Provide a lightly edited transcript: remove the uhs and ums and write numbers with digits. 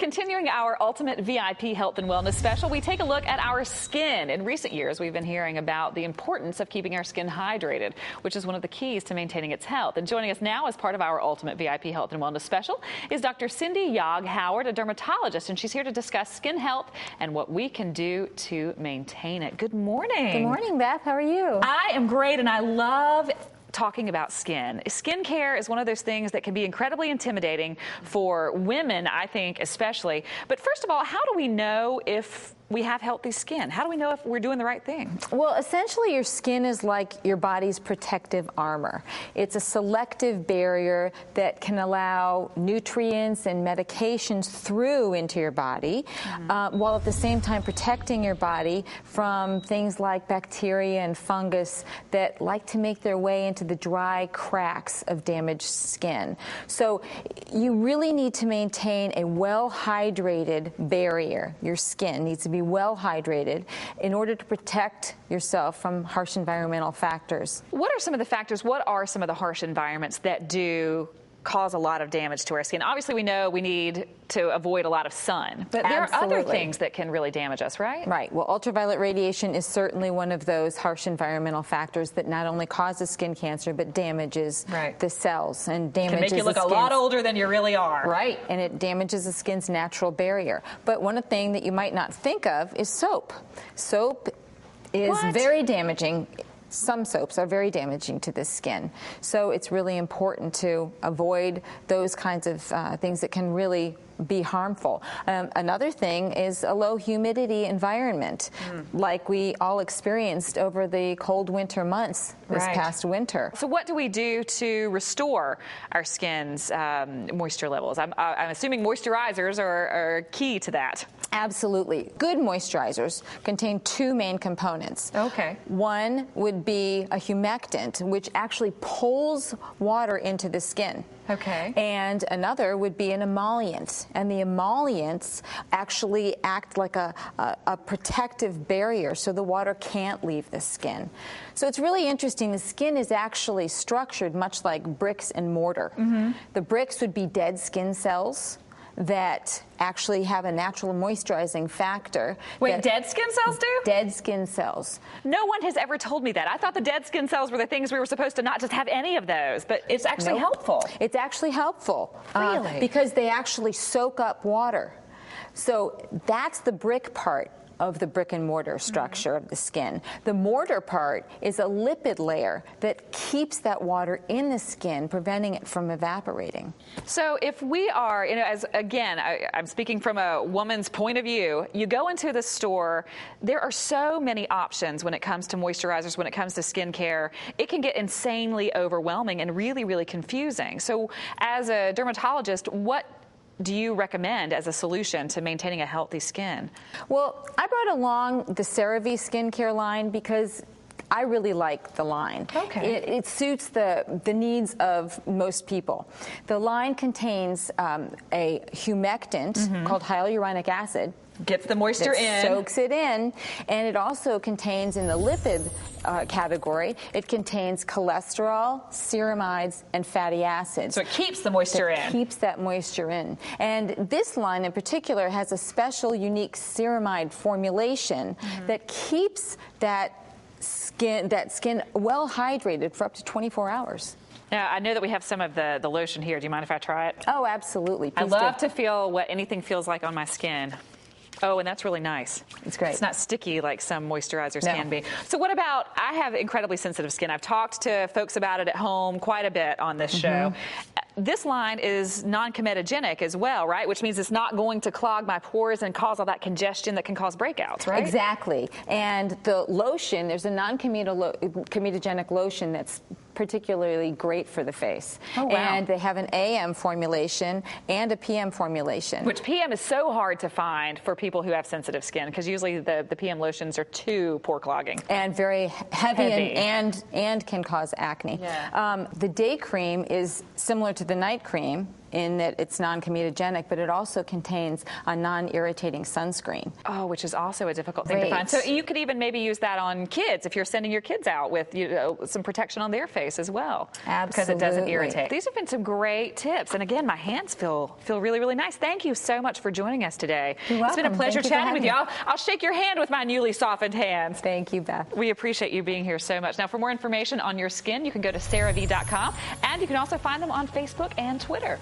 Continuing our Ultimate VIP Health and Wellness Special, we take a look at our skin. In recent years, we've been hearing about the importance of keeping our skin hydrated, which is one of the keys to maintaining its health. And joining us now as part of our Ultimate VIP Health and Wellness Special is Dr. Cyndi Yag-Howard, a dermatologist, and she's here to discuss skin health and what we can do to maintain it. Good morning. Good morning, Beth. How are you? I am great, and I love talking about skin. Skincare is one of those things that can be incredibly intimidating for women, I think, especially. But first of all, how do we know if we have healthy skin? How do we know if we're doing the right thing? Well, essentially, your skin is like your body's protective armor. It's a selective barrier that can allow nutrients and medications through into your body, while at the same time protecting your body from things like bacteria and fungus that like to make their way into the dry cracks of damaged skin. So you really need to maintain a well-hydrated barrier. Your skin needs to be well hydrated in order to protect yourself from harsh environmental factors. What are some of the factors, what are some of the harsh environments that do cause a lot of damage to our skin? Obviously, we know we need to avoid a lot of sun, but there are other things that can really damage us, right? Right. Well, ultraviolet radiation is certainly one of those harsh environmental factors that not only causes skin cancer, but damages the cells and damages can make you look a lot older than you really are. Right. And it damages the skin's natural barrier. But one thing that you might not think of is soap. Soap is very damaging. Some soaps are very damaging to the skin. So it's really important to avoid those kinds of things that can really be harmful. Another thing is a low humidity environment, like we all experienced over the cold winter months this past winter. So what do we do to restore our skin's moisture levels? I'm assuming moisturizers are key to that. Absolutely. Good moisturizers contain two main components. Okay. One would be a humectant, which actually pulls water into the skin. Okay. And another would be an emollient. And the emollients actually act like a protective barrier, so the water can't leave the skin. So it's really interesting. The skin is actually structured much like bricks and mortar. The bricks would be dead skin cells that actually have a natural moisturizing factor. Wait, dead skin cells do? Dead skin cells. No one has ever told me that. I thought the dead skin cells were the things we were supposed to not just have any of those, but it's actually helpful. It's actually helpful. Really? Because they actually soak up water. So that's the brick part of the brick and mortar structure of the skin. The mortar part is a lipid layer that keeps that water in the skin, preventing it from evaporating. So if we are, as again, I'm speaking from a woman's point of view, you go into the store, there are so many options when it comes to moisturizers, when it comes to skincare. It can get insanely overwhelming and really, really confusing. So as a dermatologist, what do you recommend as a solution to maintaining a healthy skin? Well, I brought along the CeraVe skincare line because I really like the line. Okay. It suits the needs of most people. The line contains a humectant called hyaluronic acid. Gets the moisture in. Soaks it in. And it also contains, in the lipid category, it contains cholesterol, ceramides, and fatty acids. So it keeps the moisture in. It keeps that moisture in. And this line in particular has a special, unique ceramide formulation that keeps that skin well hydrated for up to 24 hours. Now, I know that we have some of the lotion here. Do you mind if I try it? Oh, absolutely. I love to feel what anything feels like on my skin. Oh, and that's really nice. It's great. It's not sticky like some moisturizers can be. So what about, I have incredibly sensitive skin. I've talked to folks about it at home quite a bit on this show. This line is non-comedogenic as well, right? Which means it's not going to clog my pores and cause all that congestion that can cause breakouts, right? Exactly. And the lotion, there's a non-comedogenic lotion that's particularly great for the face. Oh, wow. And they have an AM formulation and a PM formulation. Which PM is so hard to find for people who have sensitive skin, because usually the PM lotions are too pore clogging. And very heavy. And can cause acne. Yeah. The day cream is similar to the night cream, in that it's non-comedogenic, but it also contains a non-irritating sunscreen. Oh, which is also a difficult thing to find. So you could even maybe use that on kids if you're sending your kids out with some protection on their face as well. Absolutely. Because it doesn't irritate. These have been some great tips. And again, my hands feel really, really nice. Thank you so much for joining us today. You're welcome. It's been a pleasure chatting with you. I'll shake your hand with my newly softened hands. Thank you, Beth. We appreciate you being here so much. Now, for more information on your skin, you can go to CeraVe.com, and you can also find them on Facebook and Twitter.